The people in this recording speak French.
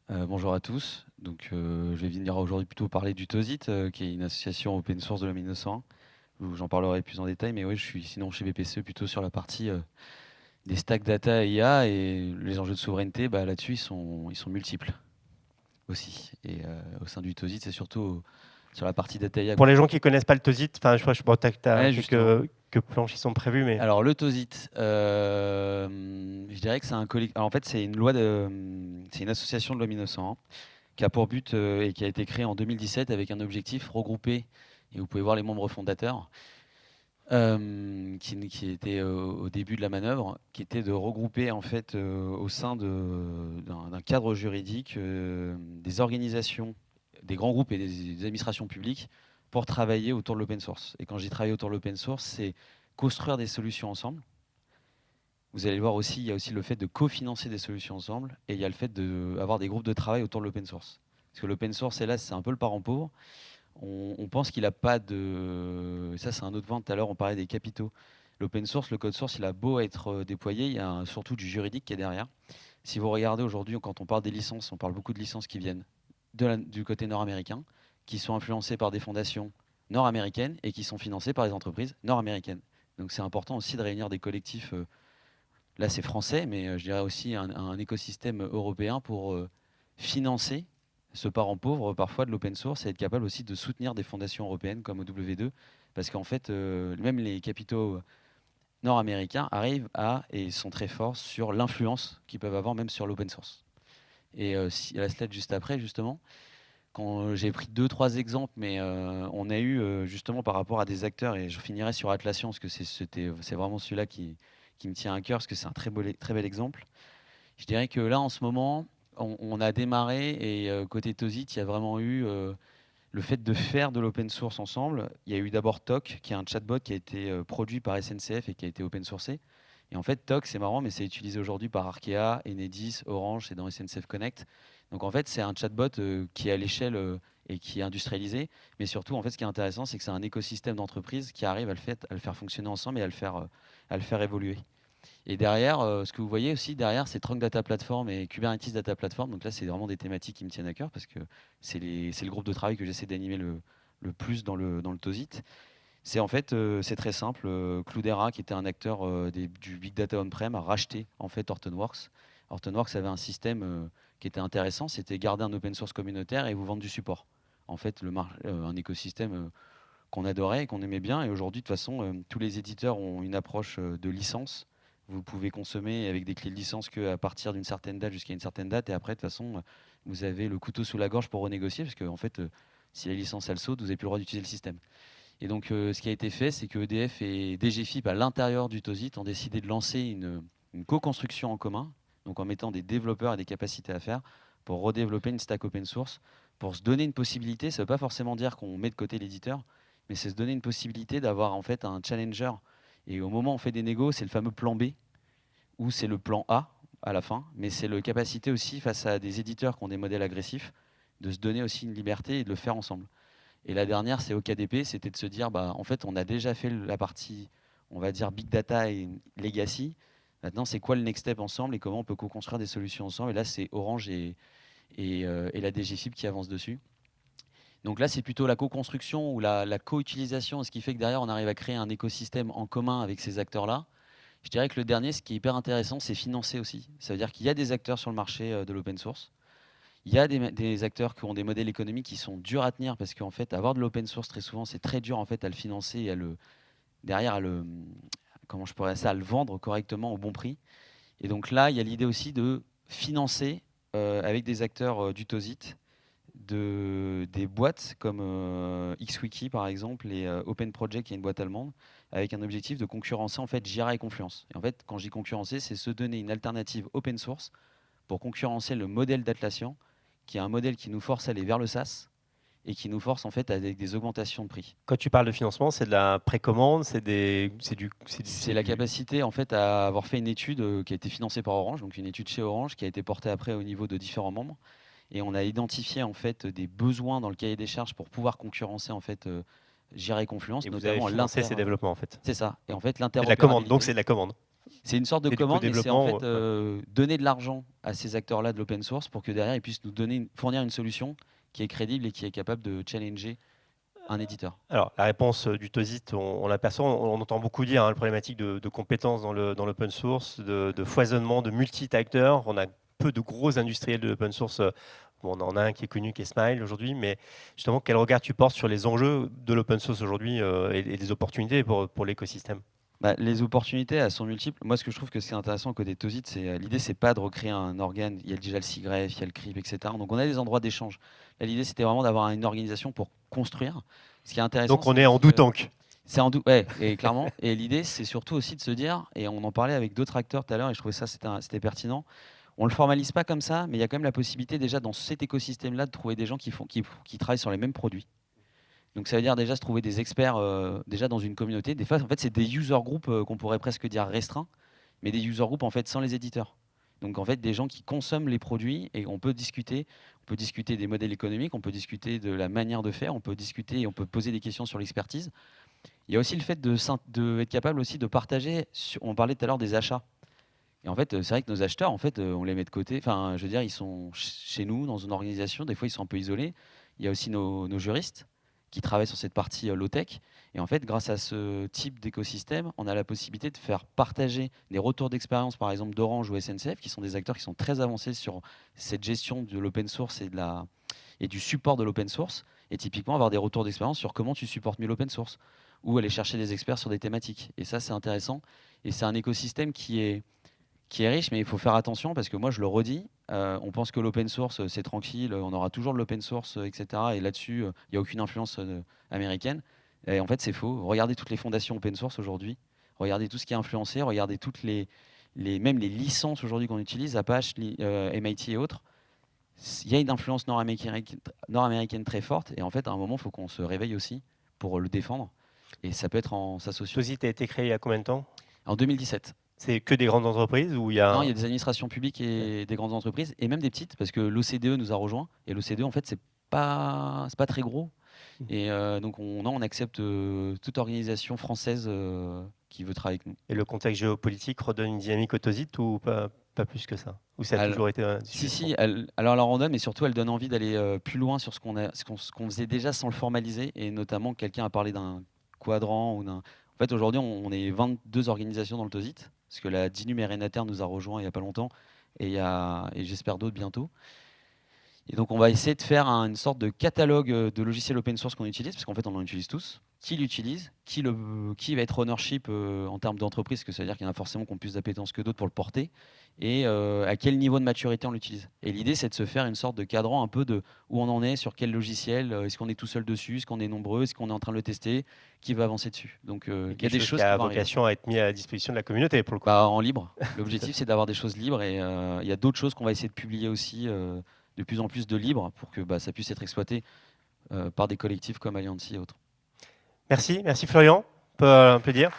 Bonjour à tous. Je vais venir aujourd'hui plutôt parler du TOSIT, qui est une association open source de l'homme innocent, où j'en parlerai plus en détail. Mais oui, je suis sinon chez BPCE plutôt sur la partie des stacks data et IA, et les enjeux de souveraineté, bah, là-dessus, ils sont multiples aussi. Et au sein du TOSIT, c'est surtout sur la partie data IA. Pour les gens qui ne connaissent pas le TOSIT, enfin, je crois que tu as Ouais, justement. quelques planches qui sont prévues, mais Alors le TOSIT, je dirais que c'est un collectif. En fait, c'est une loi c'est une association de l'homme innocent, hein, qui a pour but et qui a été créée en 2017 avec un objectif regroupé, et vous pouvez voir les membres fondateurs, qui étaient au début de la manœuvre, qui était de regrouper en fait au sein d'un cadre juridique des organisations, des grands groupes et des administrations publiques pour travailler autour de l'open source. Et quand j'ai travaillé autour de l'open source, c'est construire des solutions ensemble. Vous allez le voir aussi, il y a aussi le fait de cofinancer des solutions ensemble, et il y a le fait d'avoir des groupes de travail autour de l'open source. Parce que l'open source, hélas, c'est un peu le parent pauvre. On pense qu'il n'a pas de... Ça, c'est un autre point. Tout à l'heure, on parlait des capitaux. L'open source, le code source, il a beau être déployé, il y a surtout du juridique qui est derrière. Si vous regardez aujourd'hui, quand on parle des licences, on parle beaucoup de licences qui viennent du côté nord-américain, qui sont influencées par des fondations nord-américaines et qui sont financées par des entreprises nord-américaines. Donc c'est important aussi de réunir des collectifs, là c'est français, mais je dirais aussi un écosystème européen pour financer ce parent pauvre parfois de l'open source, et être capable aussi de soutenir des fondations européennes comme OW2, parce qu'en fait, même les capitaux nord-américains arrivent et sont très forts sur l'influence qu'ils peuvent avoir même sur l'open source. Et la slide juste après, justement, quand j'ai pris deux, trois exemples, mais on a eu justement par rapport à des acteurs, et je finirai sur Atlassian, parce que c'est vraiment celui-là qui me tient à cœur, parce que c'est un très bel exemple. Je dirais que là, en ce moment, on a démarré, et côté TOSIT, il y a vraiment eu le fait de faire de l'open source ensemble. Il y a eu d'abord TOC, qui est un chatbot qui a été produit par SNCF et qui a été open sourcé. Et en fait, TOC, c'est marrant, mais c'est utilisé aujourd'hui par Arkea, Enedis, Orange, c'est dans SNCF Connect. Donc en fait, c'est un chatbot qui est à l'échelle et qui est industrialisé. Mais surtout, en fait, ce qui est intéressant, c'est que c'est un écosystème d'entreprise qui arrive à le faire fonctionner ensemble et à le faire évoluer. Et derrière, ce que vous voyez aussi derrière, c'est Trunk Data Platform et Kubernetes Data Platform. Donc là, c'est vraiment des thématiques qui me tiennent à cœur, parce que c'est le groupe de travail que j'essaie d'animer le plus dans le TOSIT. C'est en fait, c'est très simple. Cloudera, qui était un acteur du Big Data On-Prem, a racheté en fait Hortonworks. Hortonworks avait un système qui était intéressant, c'était garder un open source communautaire et vous vendre du support. En fait, un écosystème qu'on adorait et qu'on aimait bien. Et aujourd'hui, de toute façon, tous les éditeurs ont une approche de licence. Vous pouvez consommer avec des clés de licence qu'à partir d'une certaine date jusqu'à une certaine date. Et après, de toute façon, vous avez le couteau sous la gorge pour renégocier, parce que en fait, si la licence elle saute, vous n'avez plus le droit d'utiliser le système. Et donc, ce qui a été fait, c'est que EDF et DGFIP, à l'intérieur du TOSIT, ont décidé de lancer une co-construction en commun, donc en mettant des développeurs et des capacités à faire, pour redévelopper une stack open source, pour se donner une possibilité. Ça ne veut pas forcément dire qu'on met de côté l'éditeur, mais c'est se donner une possibilité d'avoir en fait un challenger. Et au moment où on fait des négos, c'est le fameux plan B, ou c'est le plan A à la fin, mais c'est la capacité aussi, face à des éditeurs qui ont des modèles agressifs, de se donner aussi une liberté et de le faire ensemble. Et la dernière, c'est OKDP, c'était de se dire, bah, en fait, on a déjà fait la partie, on va dire, Big Data et Legacy. Maintenant, c'est quoi le next step ensemble et comment on peut co-construire des solutions ensemble. Et là, c'est Orange et la DGFIP qui avancent dessus. Donc là, c'est plutôt la co-construction ou la co-utilisation, ce qui fait que derrière, on arrive à créer un écosystème en commun avec ces acteurs-là. Je dirais que le dernier, ce qui est hyper intéressant, c'est financer aussi. Ça veut dire qu'il y a des acteurs sur le marché de l'open source. Il y a des acteurs qui ont des modèles économiques qui sont durs à tenir, parce qu'en fait, avoir de l'open source, très souvent, c'est très dur en fait à le financer et derrière comment je pourrais ça, à le vendre correctement au bon prix. Et donc là, il y a l'idée aussi de financer avec des acteurs du TOSIT, des boîtes comme XWiki par exemple, et Open Project, qui est une boîte allemande, avec un objectif de concurrencer en fait Jira et Confluence. Et en fait, quand je dis concurrencer, c'est se donner une alternative open source pour concurrencer le modèle d'Atlassian, qui est un modèle qui nous force à aller vers le SaaS et qui nous force en fait avec des augmentations de prix. quand tu parles de financement, c'est de la précommande, C'est la capacité en fait à avoir fait une étude qui a été financée par Orange, donc une étude chez Orange qui a été portée après au niveau de différents membres, et on a identifié en fait des besoins dans le cahier des charges pour pouvoir concurrencer en fait Jira et Confluence, et vous avez notamment financé ces développements en fait. c'est ça. Et en fait C'est de la commande, donc l'interopérabilité. c'est de la commande. C'est une sorte de C'est du commande, et c'est en co-développement, fait donner de l'argent à ces acteurs-là de l'open source pour que derrière ils puissent nous fournir une solution qui est crédible et qui est capable de challenger un éditeur. Alors, la réponse du TOSIT, on l'aperçoit, on entend beaucoup dire la problématique de compétences dans l'open source, de foisonnement, de multi-acteurs. On a peu de gros industriels de l'open source. Bon, on en a un qui est connu, qui est Smile aujourd'hui, mais justement, quel regard tu portes sur les enjeux de l'open source aujourd'hui et les opportunités pour l'écosystème? Les opportunités, elles sont multiples. Moi, ce que je trouve que c'est intéressant côté TOSIT, c'est l'idée, c'est pas de recréer un organe. Il y a déjà le SIGREF, il y a le CRIP, etc. Donc, on a des endroits d'échange. Là, l'idée, c'était vraiment d'avoir une organisation pour construire. Ce qui est intéressant. Donc, on est en doutank. C'est en ouais, et clairement. Et l'idée, c'est surtout aussi de se dire, et on en parlait avec d'autres acteurs tout à l'heure, et je trouvais ça c'était pertinent. On le formalise pas comme ça, mais il y a quand même la possibilité déjà dans cet écosystème-là de trouver des gens qui travaillent sur les mêmes produits. Donc ça veut dire déjà se trouver des experts déjà dans une communauté. Des fois, en fait, c'est des user groups qu'on pourrait presque dire restreints, mais des user groups en fait sans les éditeurs. Donc en fait, des gens qui consomment les produits, et on peut discuter des modèles économiques, on peut discuter de la manière de faire, on peut discuter et on peut poser des questions sur l'expertise. Il y a aussi le fait de être capable aussi de partager. On parlait tout à l'heure des achats. Et en fait, c'est vrai que nos acheteurs, en fait, on les met de côté. Enfin, je veux dire, ils sont chez nous, dans une organisation. Des fois, ils sont un peu isolés. Il y a aussi nos juristes qui travaillent sur cette partie low-tech. Et en fait, grâce à ce type d'écosystème, on a la possibilité de faire partager des retours d'expérience, par exemple d'Orange ou SNCF, qui sont des acteurs qui sont très avancés sur cette gestion de l'open source et du support de l'open source. Et typiquement, avoir des retours d'expérience sur comment tu supportes mieux l'open source, ou aller chercher des experts sur des thématiques. Et ça, c'est intéressant. Et c'est un écosystème qui est riche, mais il faut faire attention parce que moi, je le redis, on pense que l'open source, c'est tranquille, on aura toujours de l'open source, etc. Et là-dessus, il n'y a aucune influence américaine. Et en fait, c'est faux. Regardez toutes les fondations open source aujourd'hui, regardez tout ce qui est influencé, regardez toutes même les licences aujourd'hui qu'on utilise, Apache, MIT et autres. Il y a une influence nord-américaine très forte. Et en fait, à un moment, il faut qu'on se réveille aussi pour le défendre. Et ça peut être en s'associant. TOSIT a été créé il y a combien de temps? En 2017. C'est que des grandes entreprises ou il y a... Non, il y a des administrations publiques et des grandes entreprises, et même des petites, parce que l'OCDE nous a rejoints. Et l'OCDE, en fait, c'est pas très gros. Et donc, on accepte toute organisation française qui veut travailler avec nous. Et le contexte géopolitique redonne une dynamique au TOSIT ou pas plus que ça? Ou ça a toujours été un sujet? Si, alors elle en redonne, mais surtout elle donne envie d'aller plus loin sur ce qu'on faisait déjà sans le formaliser. Et notamment, quelqu'un a parlé d'un quadrant ou d'un. En fait, aujourd'hui, on est 22 organisations dans le TOSIT, parce que la DINUM et Renater nous a rejoints il n'y a pas longtemps, et j'espère d'autres bientôt. Et donc, on va essayer de faire une sorte de catalogue de logiciels open source qu'on utilise, parce qu'en fait, on en utilise tous. Qui l'utilise, qui va être ownership en termes d'entreprise, parce que ça veut dire qu'il y en a forcément qui ont plus d'appétence que d'autres pour le porter, et à quel niveau de maturité on l'utilise. Et l'idée, c'est de se faire une sorte de cadran un peu de où on en est, sur quel logiciel, est-ce qu'on est tout seul dessus, est-ce qu'on est nombreux, est-ce qu'on est en train de le tester, qui va avancer dessus. Donc, il y a des choses qui a qui vont vocation à être mis à la disposition de la communauté pour le coup. en libre. L'objectif, c'est d'avoir des choses libres, et il y a d'autres choses qu'on va essayer de publier aussi, de plus en plus de libre, pour que ça puisse être exploité par des collectifs comme Alliancy et autres. Merci Florian, on peut dire.